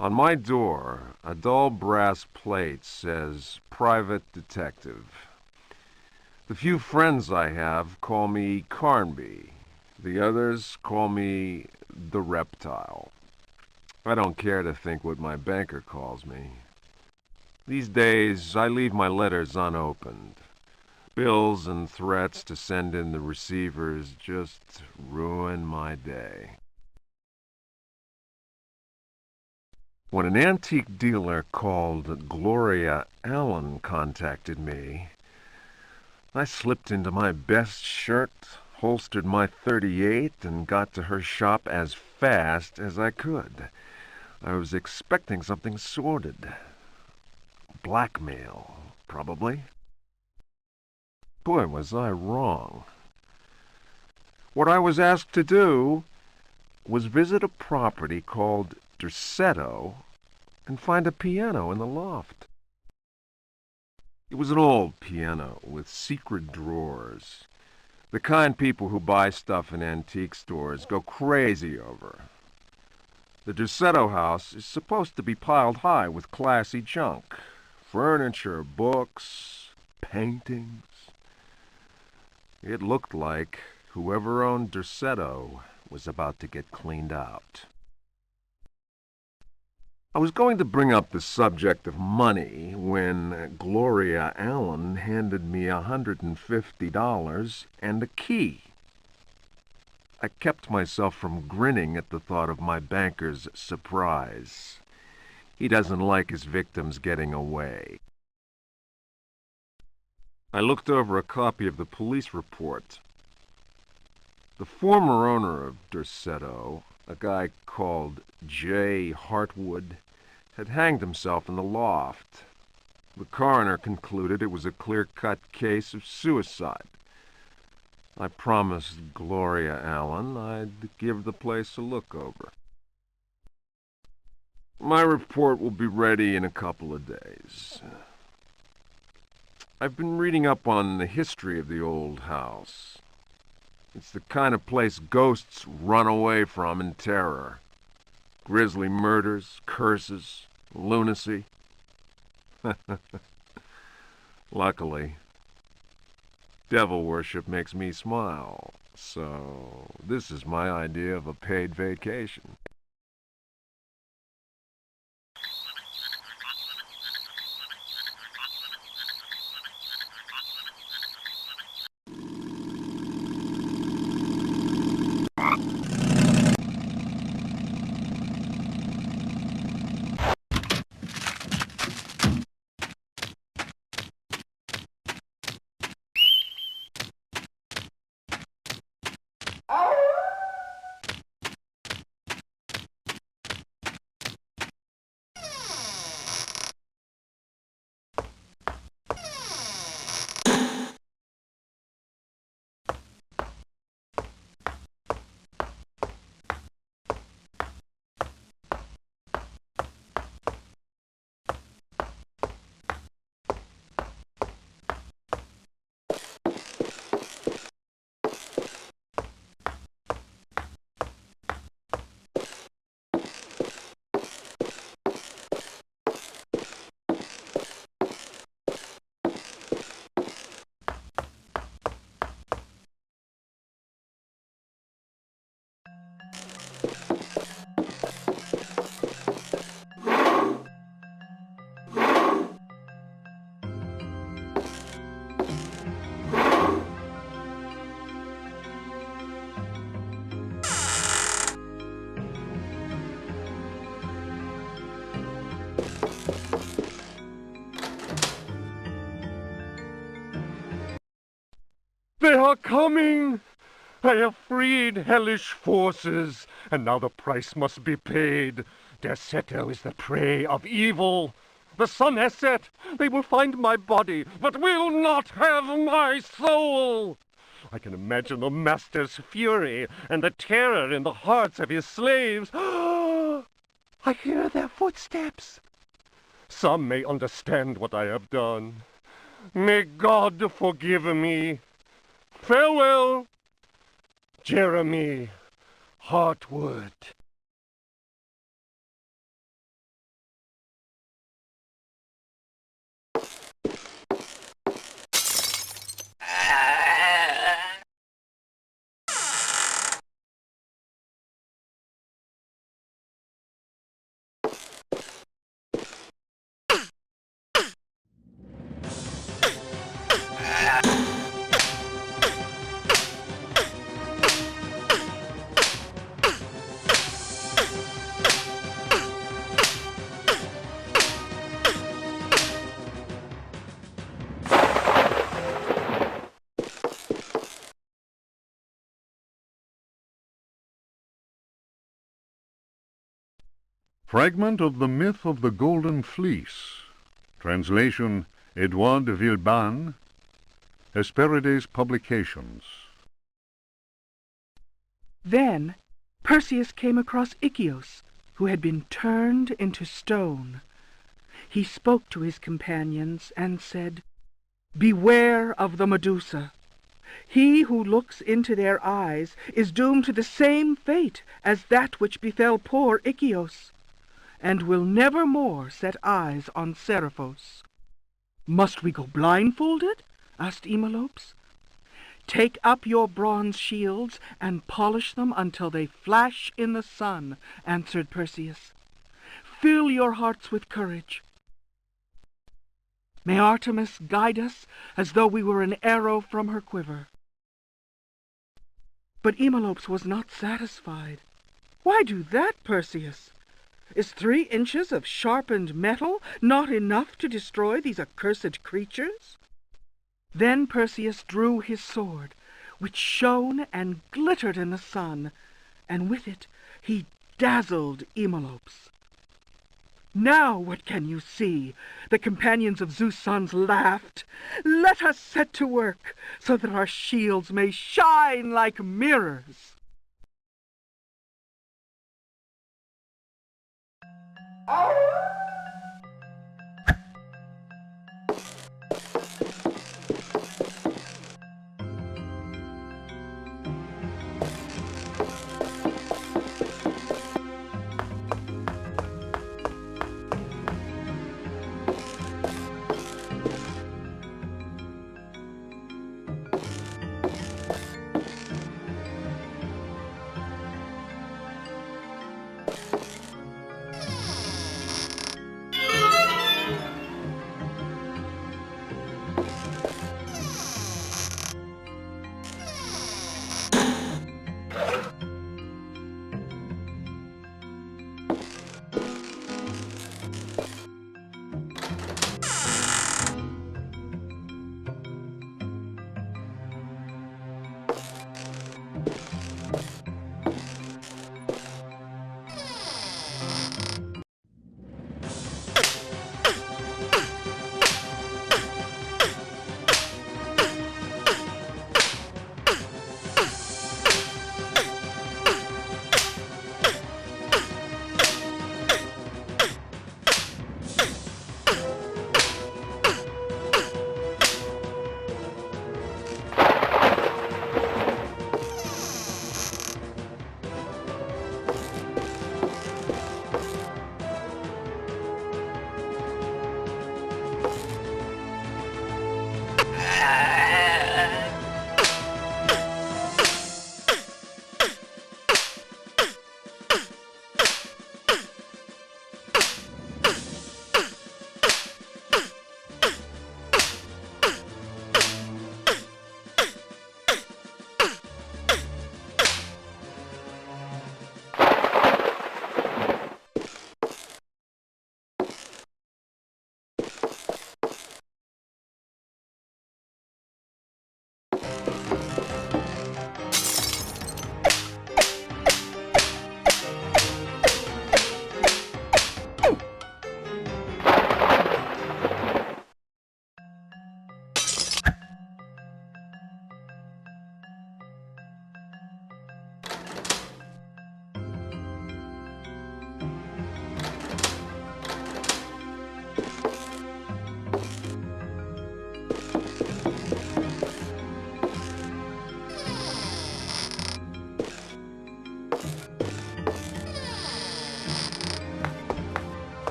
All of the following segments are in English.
On my door, a dull brass plate says Private Detective. The few friends I have call me Carnby. The others call me the Reptile. I don't care to think what my banker calls me. These days, I leave my letters unopened. Bills and threats to send in the receivers just ruin my day. When an antique dealer called Gloria Allen contacted me, I slipped into my best shirt, holstered my .38, and got to her shop as fast as I could. I was expecting something sordid. Blackmail, probably. Boy, was I wrong. What I was asked to do was visit a property called Dersetto and find a piano in the loft. It was an old piano with secret drawers. The kind people who buy stuff in antique stores go crazy over. The Dersetto house is supposed to be piled high with classy junk. Furniture, books, paintings. It looked like whoever owned Dersetto was about to get cleaned out. I was going to bring up the subject of money when Gloria Allen handed me $150 and a key. I kept myself from grinning at the thought of my banker's surprise. He doesn't like his victims getting away. I looked over a copy of the police report. The former owner of Dersetto, a guy called J. Hartwood, had hanged himself in the loft. The coroner concluded it was a clear-cut case of suicide. I promised Gloria Allen I'd give the place a look over. My report will be ready in a couple of days. I've been reading up on the history of the old house. It's the kind of place ghosts run away from in terror. Grisly murders, curses, lunacy. Luckily, devil worship makes me smile, so this is my idea of a paid vacation. They are coming! I have freed hellish forces, and now the price must be paid. Dersetto is the prey of evil. The sun has set. They will find my body, but will not have my soul. I can imagine the master's fury and the terror in the hearts of his slaves. I hear their footsteps. Some may understand what I have done. May God forgive me. Farewell, Jeremy Hartwood. Fragment of the Myth of the Golden Fleece. Translation, Edouard de Villeban. Hesperides Publications. Then Perseus came across Ichthys, who had been turned into stone. He spoke to his companions and said, "Beware of the Medusa. He who looks into their eyes is doomed to the same fate as that which befell poor Ichthys, and will never more set eyes on Seriphos." "Must we go blindfolded?" asked Eumolpus. "Take up your bronze shields and polish them until they flash in the sun," answered Perseus. "Fill your hearts with courage. May Artemis guide us as though we were an arrow from her quiver." But Eumolpus was not satisfied. "Why do that, Perseus? Is 3 inches of sharpened metal not enough to destroy these accursed creatures?" Then Perseus drew his sword, which shone and glittered in the sun, and with it he dazzled Eumolpus. "Now what can you see?" the companions of Zeus' sons laughed. "Let us set to work, so that our shields may shine like mirrors."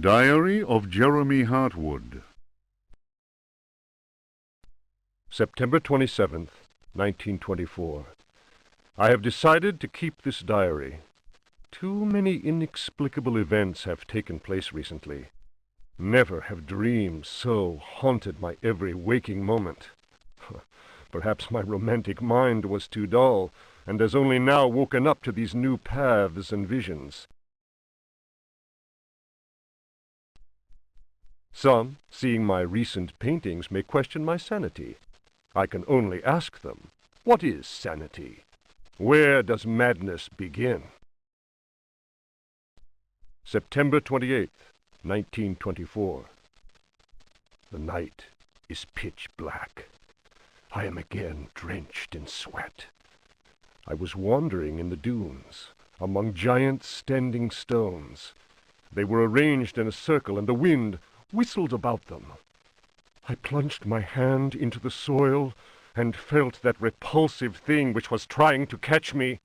Diary of Jeremy Hartwood. September 27th, 1924. I have decided to keep this diary. Too many inexplicable events have taken place recently. Never have dreams so haunted my every waking moment. Perhaps my romantic mind was too dull, and has only now woken up to these new paths and visions. Some, seeing my recent paintings, may question my sanity. I can only ask them, what is sanity? Where does madness begin? September 28th, 1924. The night is pitch black. I am again drenched in sweat. I was wandering in the dunes, among giant standing stones. They were arranged in a circle, and the wind whistled about them. I plunged my hand into the soil and felt that repulsive thing which was trying to catch me.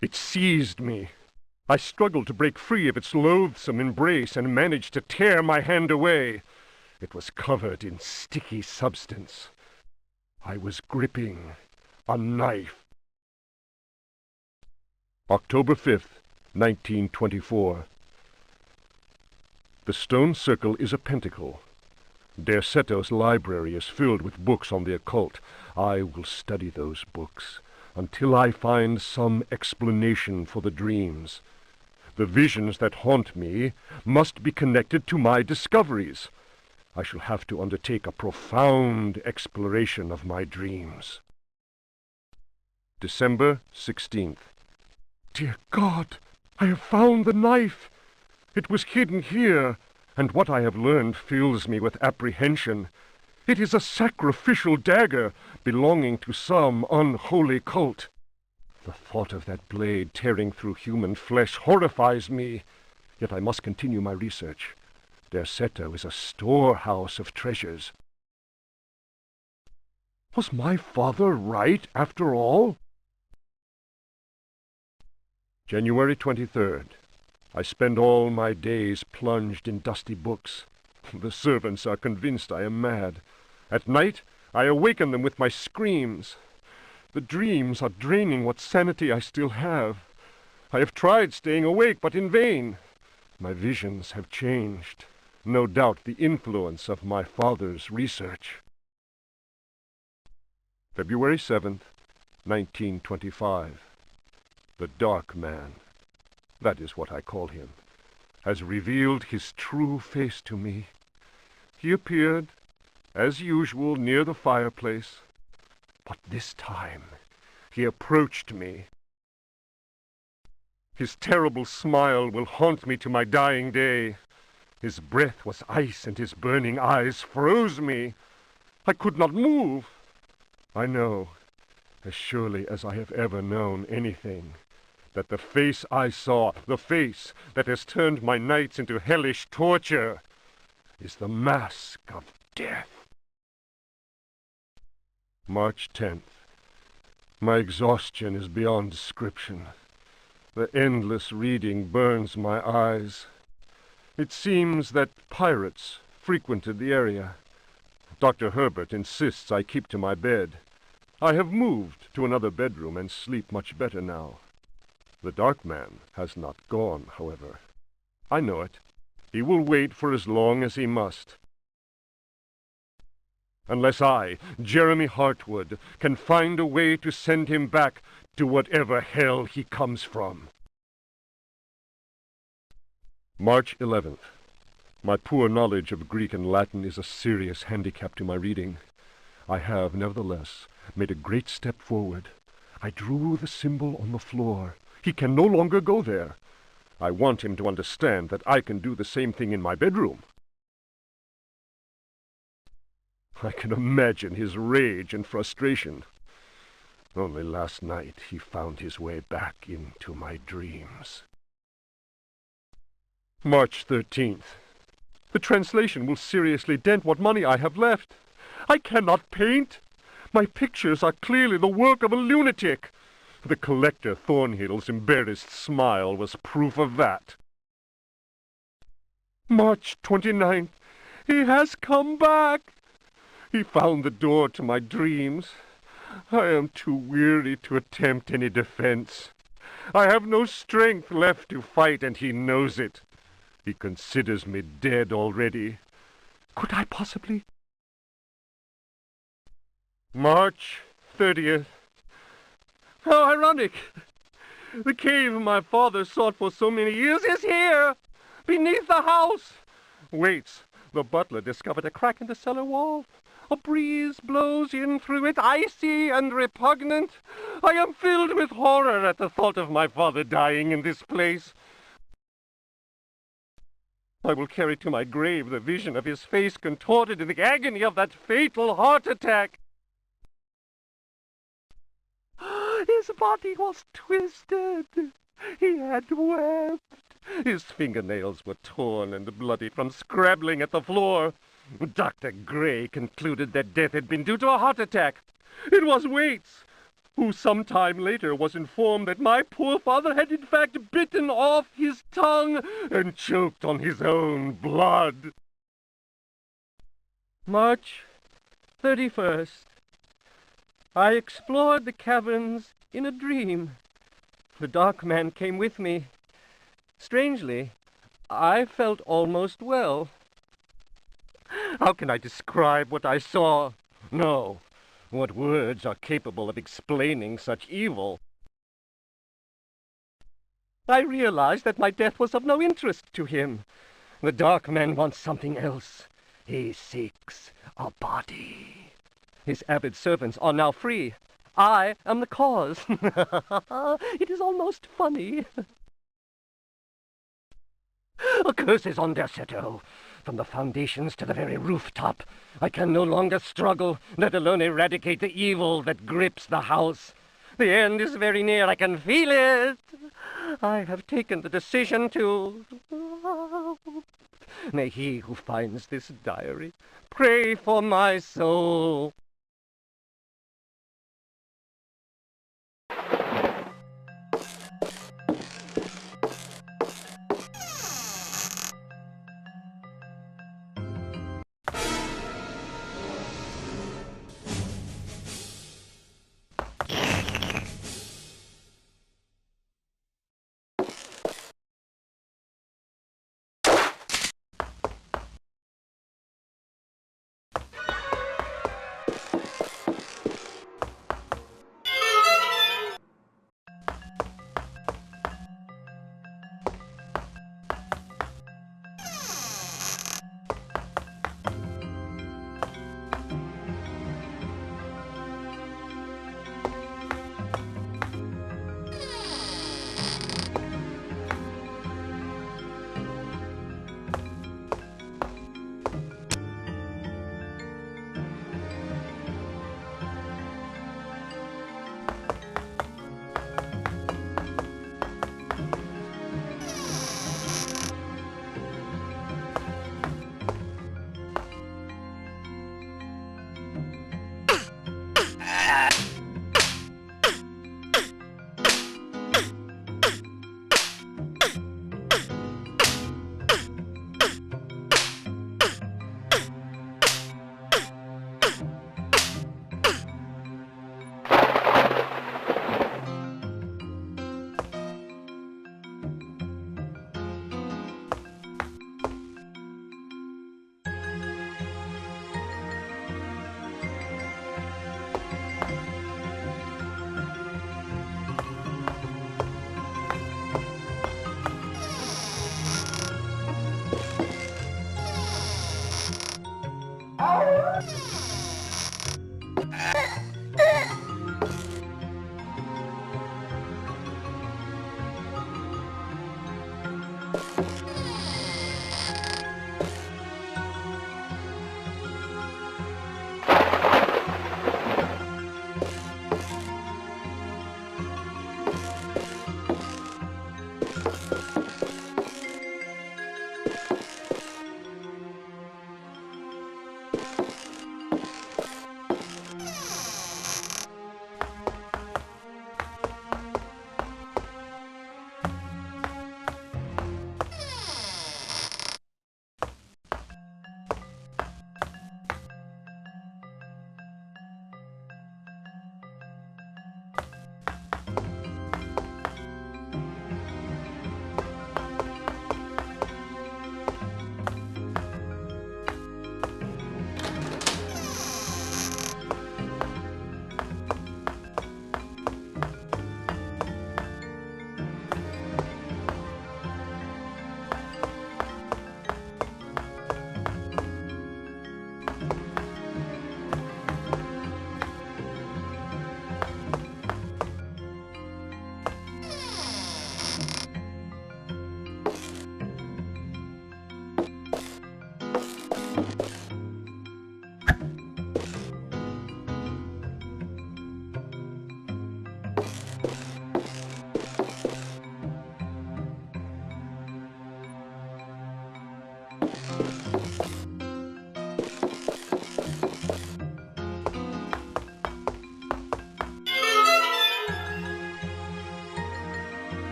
It seized me. I struggled to break free of its loathsome embrace and managed to tear my hand away. It was covered in sticky substance. I was gripping a knife. October 5th, 1924. The stone circle is a pentacle. Dersetto's library is filled with books on the occult. I will study those books until I find some explanation for the dreams. The visions that haunt me must be connected to my discoveries. I shall have to undertake a profound exploration of my dreams. December 16th. Dear God, I have found the knife! It was hidden here, and what I have learned fills me with apprehension. It is a sacrificial dagger belonging to some unholy cult. The thought of that blade tearing through human flesh horrifies me, yet I must continue my research. Dersetto is a storehouse of treasures. Was my father right, after all? January 23rd. I spend all my days plunged in dusty books. The servants are convinced I am mad. At night, I awaken them with my screams. The dreams are draining what sanity I still have. I have tried staying awake, but in vain. My visions have changed. No doubt the influence of my father's research. February 7th, 1925. The Dark Man, that is what I call him, has revealed his true face to me. He appeared, as usual, near the fireplace, but this time he approached me. His terrible smile will haunt me to my dying day. His breath was ice, and his burning eyes froze me. I could not move. I know, as surely as I have ever known anything, that the face I saw, the face that has turned my nights into hellish torture, is the mask of death. March 10th. My exhaustion is beyond description. The endless reading burns my eyes. It seems that pirates frequented the area. Dr. Herbert insists I keep to my bed. I have moved to another bedroom and sleep much better now. The Dark Man has not gone, however. I know it. He will wait for as long as he must. Unless I, Jeremy Hartwood, can find a way to send him back to whatever hell he comes from. March 11th. My poor knowledge of Greek and Latin is a serious handicap to my reading. I have, nevertheless, made a great step forward. I drew the symbol on the floor. He can no longer go there. I want him to understand that I can do the same thing in my bedroom. I can imagine his rage and frustration. Only last night he found his way back into my dreams. March 13th. The translation will seriously dent what money I have left. I cannot paint. My pictures are clearly the work of a lunatic. The collector Thornhill's embarrassed smile was proof of that. March 29th. He has come back. He found the door to my dreams. I am too weary to attempt any defense. I have no strength left to fight, and he knows it. He considers me dead already. Could I possibly? March 30th. How ironic! The cave my father sought for so many years is here, beneath the house. Waits. The butler discovered a crack in the cellar wall. A breeze blows in through it, icy and repugnant. I am filled with horror at the thought of my father dying in this place. I will carry to my grave the vision of his face contorted in the agony of that fatal heart attack. His body was twisted. He had wept. His fingernails were torn and bloody from scrabbling at the floor. Dr. Gray concluded that death had been due to a heart attack. It was Waits, who some time later was informed that my poor father had in fact bitten off his tongue and choked on his own blood. March 31st. I explored the caverns in a dream. The dark man came with me. Strangely, I felt almost well. How can I describe what I saw? No. What words are capable of explaining such evil? I realized that my death was of no interest to him. The dark man wants something else. He seeks a body. His avid servants are now free. I am the cause. It is almost funny. A curse is on Derceto. From the foundations to the very rooftop, I can no longer struggle, let alone eradicate the evil that grips the house. The end is very near. I can feel it. I have taken the decision to... May he who finds this diary pray for my soul.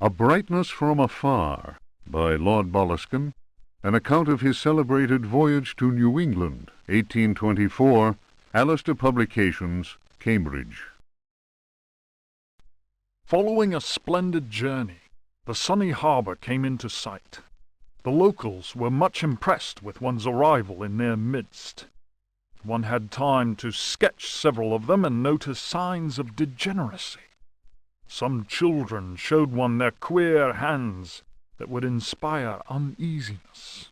A Brightness from Afar by Lord Boleskine, an account of his celebrated voyage to New England, 1824, Alistair Publications, Cambridge. Following a splendid journey, the sunny harbour came into sight. The locals were much impressed with one's arrival in their midst. One had time to sketch several of them and notice signs of degeneracy. Some children showed one their queer hands that would inspire uneasiness.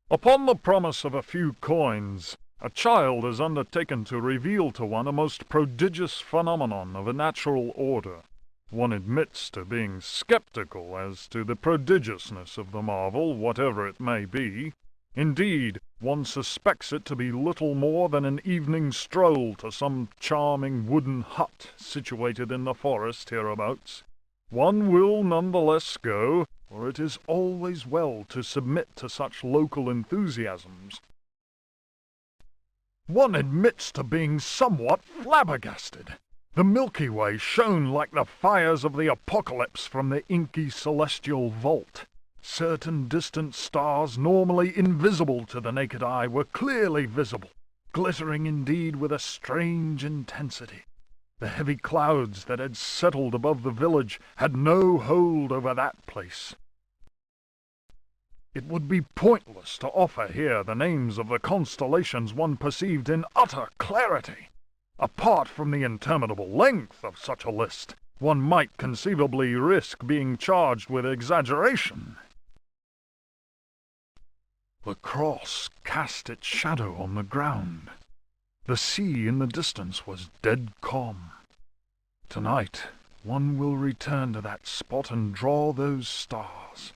Upon the promise of a few coins, a child is undertaken to reveal to one a most prodigious phenomenon of a natural order. One admits to being skeptical as to the prodigiousness of the marvel, whatever it may be. Indeed, one suspects it to be little more than an evening stroll to some charming wooden hut situated in the forest hereabouts. One will none the less go, for it is always well to submit to such local enthusiasms. One admits to being somewhat flabbergasted. The Milky Way shone like the fires of the apocalypse from the inky celestial vault. Certain distant stars, normally invisible to the naked eye, were clearly visible, glittering indeed with a strange intensity. The heavy clouds that had settled above the village had no hold over that place. It would be pointless to offer here the names of the constellations one perceived in utter clarity. Apart from the interminable length of such a list, one might conceivably risk being charged with exaggeration. The cross cast its shadow on the ground. The sea in the distance was dead calm. Tonight, one will return to that spot and draw those stars.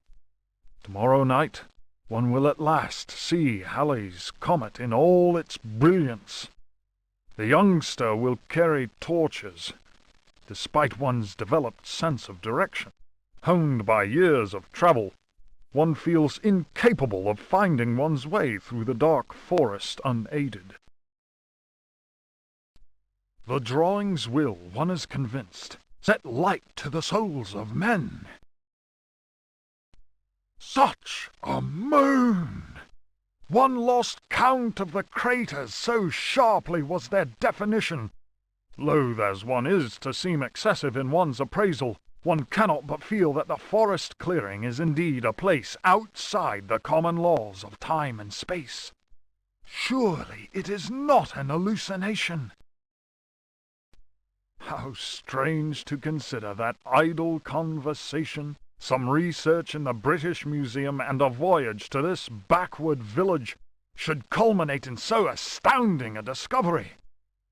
Tomorrow night, one will at last see Halley's comet in all its brilliance. The youngster will carry torches, despite one's developed sense of direction. Honed by years of travel, one feels incapable of finding one's way through the dark forest unaided. The drawings will, one is convinced, set light to the souls of men. Such a moon! One lost count of the craters, so sharply was their definition. Loath as one is to seem excessive in one's appraisal, one cannot but feel that the forest clearing is indeed a place outside the common laws of time and space. Surely it is not an hallucination. How strange to consider that idle conversation, some research in the British Museum, and a voyage to this backward village should culminate in so astounding a discovery.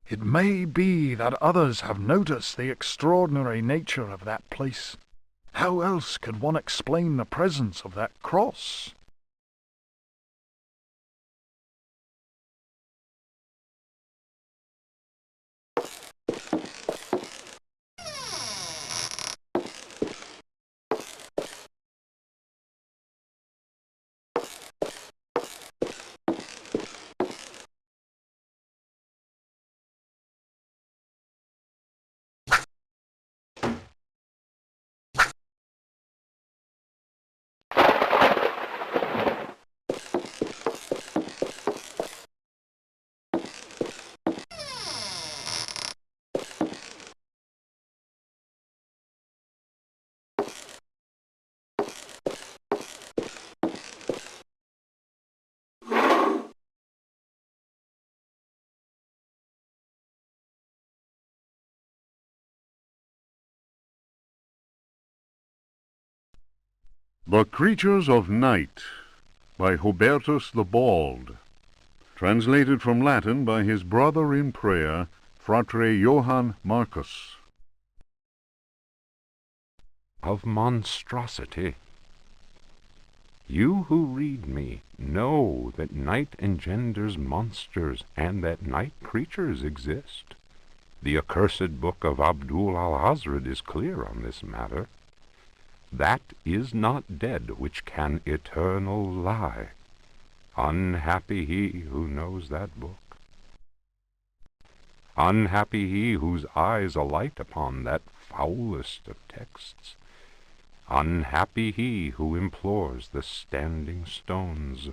It may be that others have noticed the extraordinary nature of that place. How else could one explain the presence of that cross? The Creatures of Night by Hubertus the Bald, translated from Latin by his brother in prayer, Fratre Johann Marcus. Of monstrosity. You who read me know that night engenders monsters, and that night creatures exist. The accursed book of Abdul al-Hazred is clear on this matter. That is not dead which can eternal lie. Unhappy he who knows that book. Unhappy he whose eyes alight upon that foulest of texts. Unhappy he who implores the standing stones,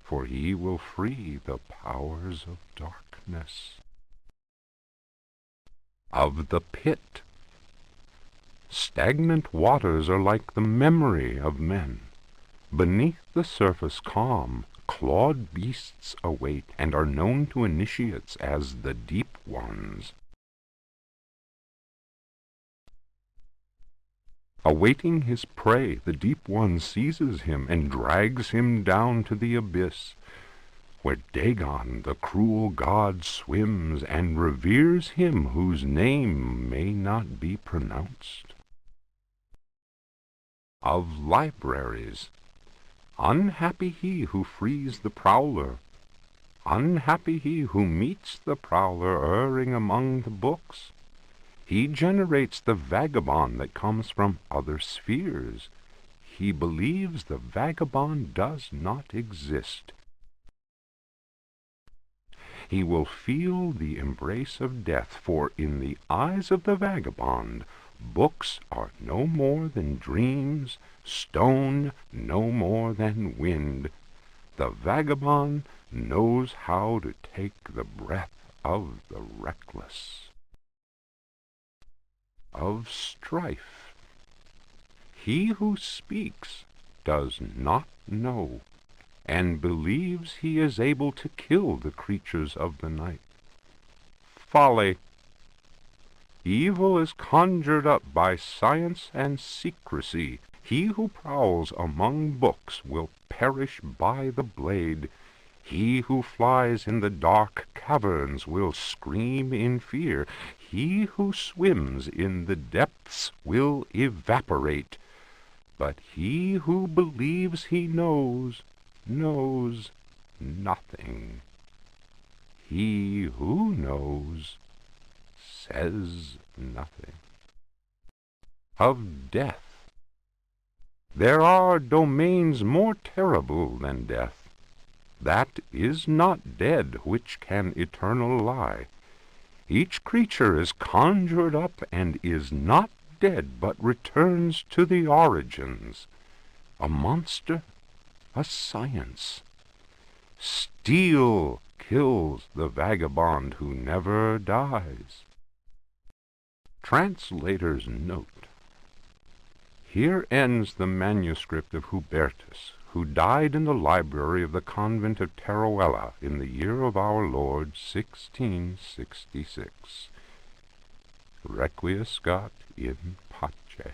for he will free the powers of darkness. Of the pit. Stagnant waters are like the memory of men. Beneath the surface calm, clawed beasts await, and are known to initiates as the deep ones. Awaiting his prey, the deep one seizes him and drags him down to the abyss, where Dagon, the cruel god, swims and reveres him whose name may not be pronounced. Of libraries. Unhappy he who frees the prowler. Unhappy he who meets the prowler erring among the books. He generates the vagabond that comes from other spheres. He believes the vagabond does not exist. He will feel the embrace of death, for in the eyes of the vagabond, books are no more than dreams, stone no more than wind. The vagabond knows how to take the breath of the reckless. Of strife. He who speaks does not know, and believes he is able to kill the creatures of the night. Folly. Evil is conjured up by science and secrecy. He who prowls among books will perish by the blade. He who flies in the dark caverns will scream in fear. He who swims in the depths will evaporate. But he who believes he knows nothing. He who knows says nothing. Of death. There are domains more terrible than death. That is not dead which can eternal lie. Each creature is conjured up and is not dead, but returns to the origins. A monster, a science. Steel kills the vagabond who never dies. Translator's note. Here ends the manuscript of Hubertus, who died in the library of the convent of Teruel in the year of our Lord 1666. Requiescat in pace.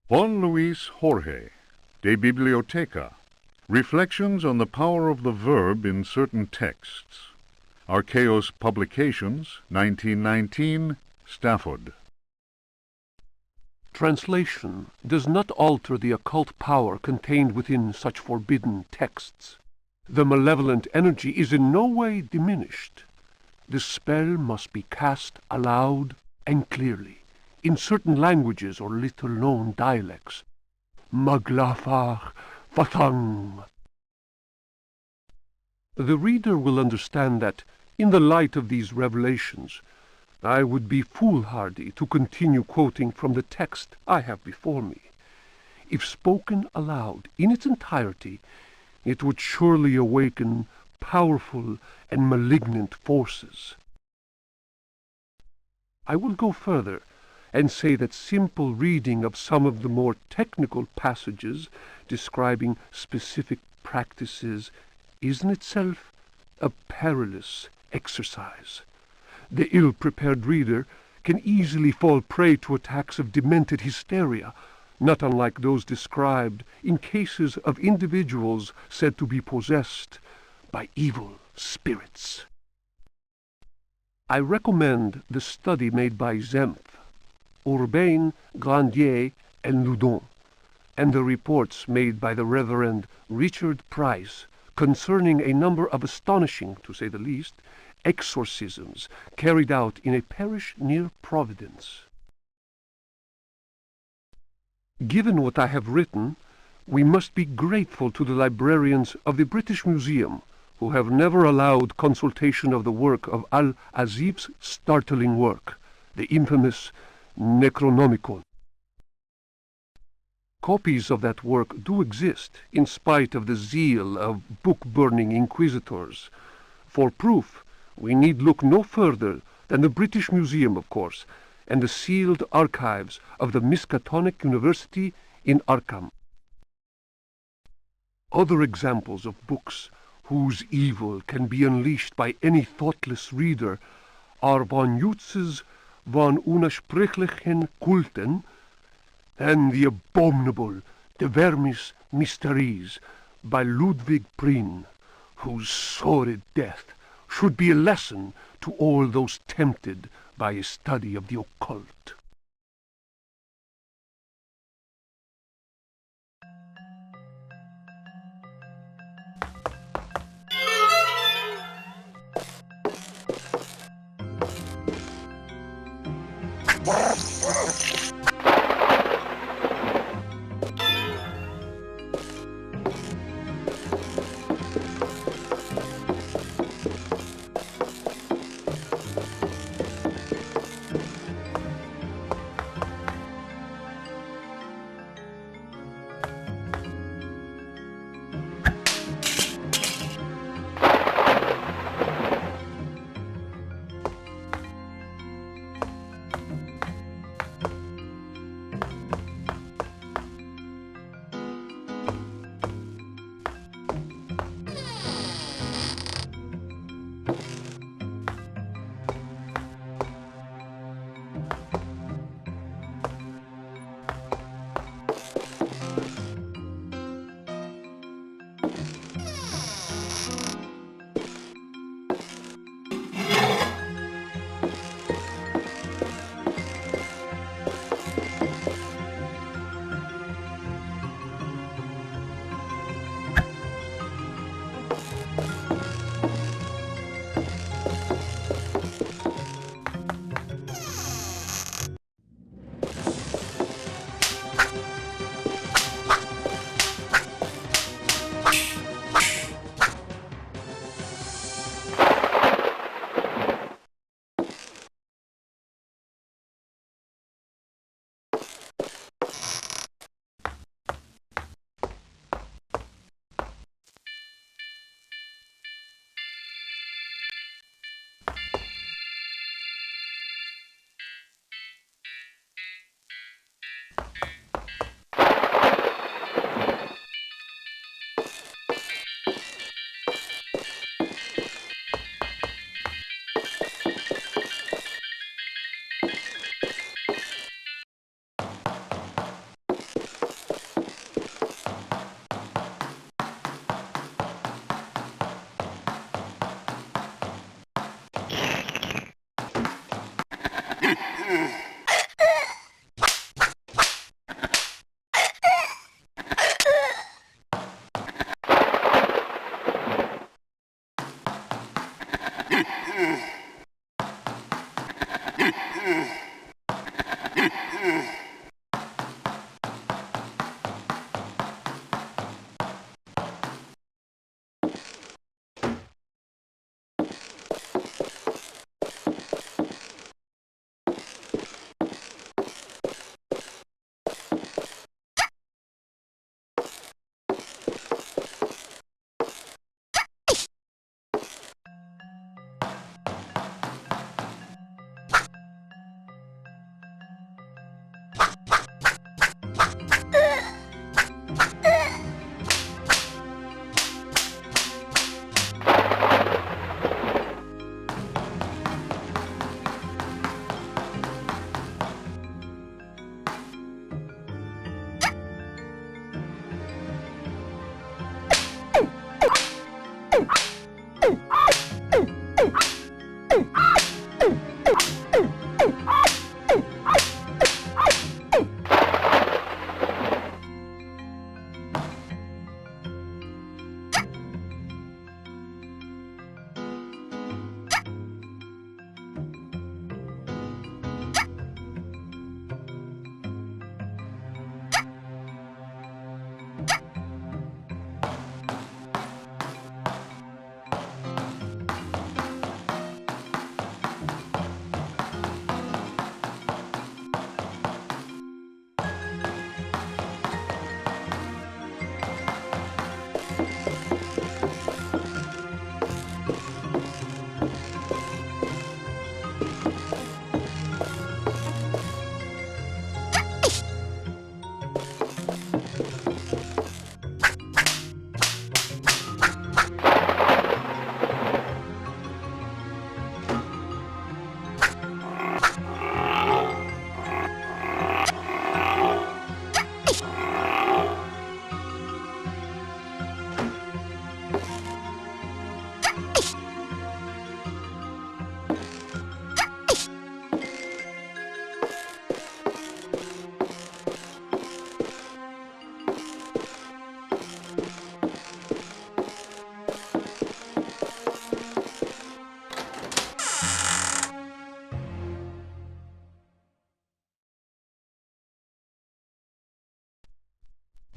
Juan Luis Jorge, De Biblioteca, Reflections on the Power of the Verb in Certain Texts. Archaeos Publications, 1919, Stafford. Translation does not alter the occult power contained within such forbidden texts. The malevolent energy is in no way diminished. The spell must be cast aloud and clearly, in certain languages or little-known dialects. Maglafar Fathang. The reader will understand that, in the light of these revelations, I would be foolhardy to continue quoting from the text I have before me. If spoken aloud in its entirety, it would surely awaken powerful and malignant forces. I will go further and say that simple reading of some of the more technical passages describing specific practices is in itself a perilous exercise. The ill-prepared reader can easily fall prey to attacks of demented hysteria, not unlike those described in cases of individuals said to be possessed by evil spirits. I recommend the study made by Zempf, Urbain, Grandier, and Loudon, and the reports made by the Reverend Richard Price concerning a number of astonishing, to say the least, exorcisms carried out in a parish near Providence. Given what I have written, we must be grateful to the librarians of the British Museum, who have never allowed consultation of the work of Al-Azif's startling work, the infamous Necronomicon. Copies of that work do exist, in spite of the zeal of book-burning inquisitors. For proof, we need look no further than the British Museum, of course, and the sealed archives of the Miskatonic University in Arkham. Other examples of books whose evil can be unleashed by any thoughtless reader are von Jutz's von Unersprechlichen Kulten and the abominable De Vermis Mysteries by Ludwig Prien, whose sordid death should be a lesson to all those tempted by a study of the occult.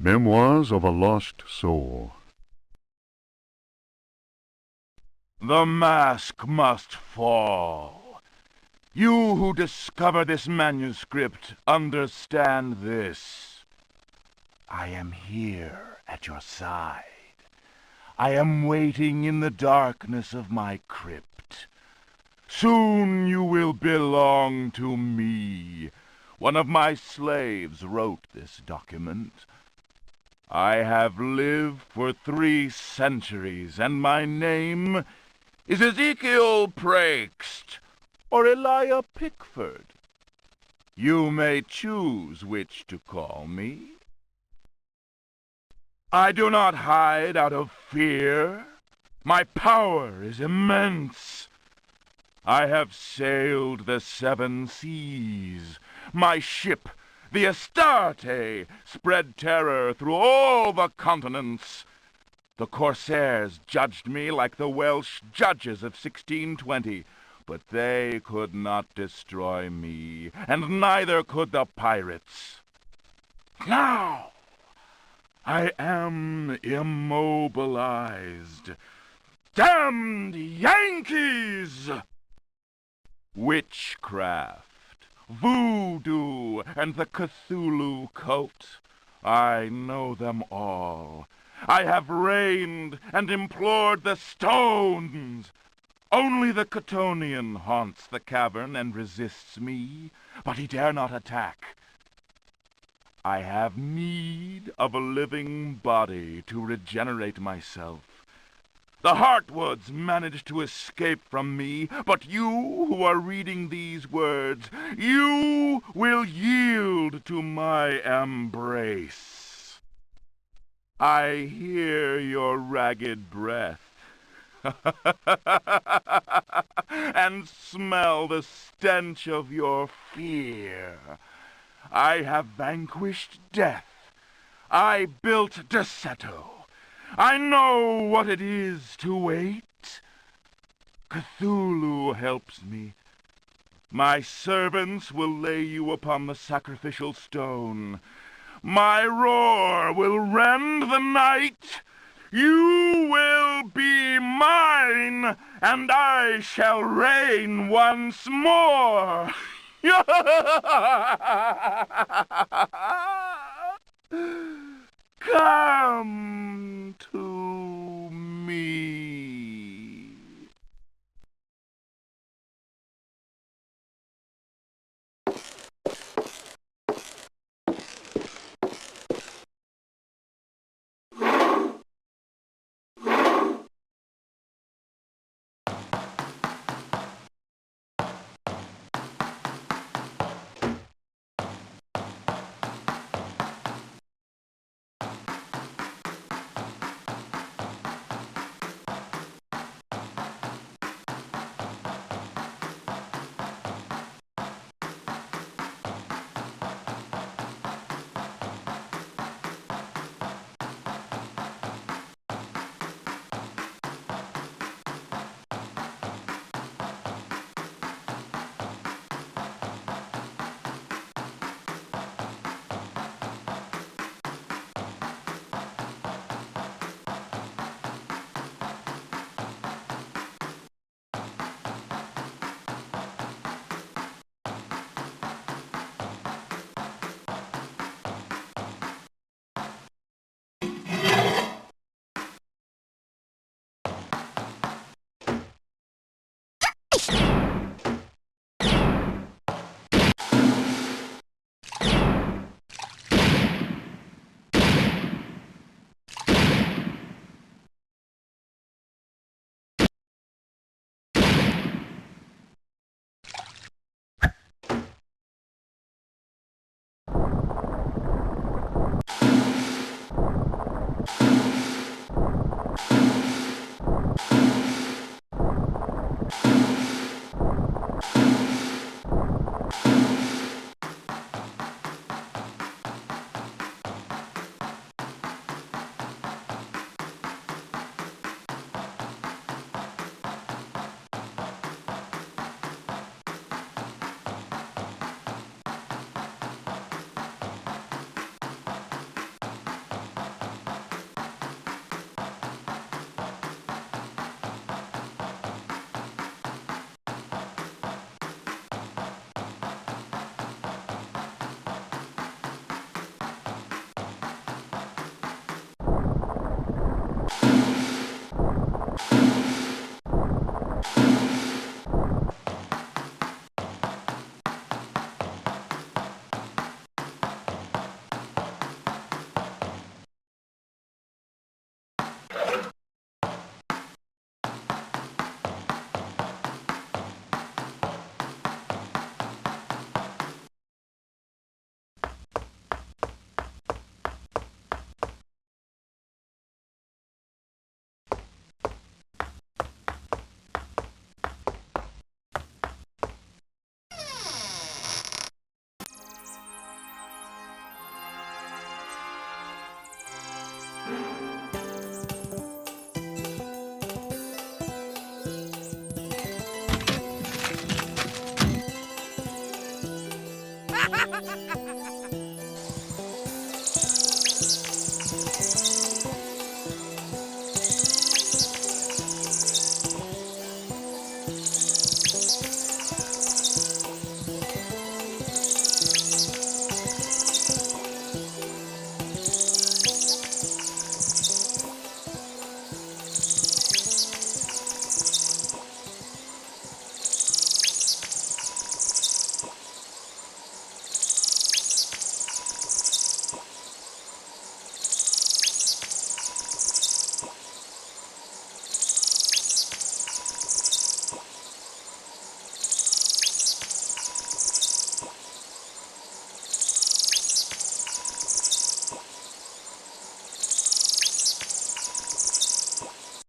Memoirs of a Lost Soul. The mask must fall. You who discover this manuscript understand this. I am here at your side. I am waiting in the darkness of my crypt. Soon you will belong to me. One of my slaves wrote this document. I have lived for 3 centuries, and my name is Ezekiel Prext or Elijah Pickford. You may choose which to call me. I do not hide out of fear. My power is immense. I have sailed the 7 seas. My ship, the Astarte, spread terror through all the continents. The corsairs judged me like the Welsh judges of 1620, but they could not destroy me, and neither could the pirates. Now I am immobilized. Damned Yankees! Witchcraft, voodoo, and the Cthulhu cult. I know them all. I have reigned and implored the stones. Only the Chthonian haunts the cavern and resists me, but he dare not attack. I have need of a living body to regenerate myself. The Heartwoods managed to escape from me, but you who are reading these words, you will yield to my embrace. I hear your ragged breath and smell the stench of your fear. I have vanquished death. I built Derceto. I know what it is to wait. Cthulhu helps me. My servants will lay you upon the sacrificial stone. My roar will rend the night. You will be mine, and I shall reign once more.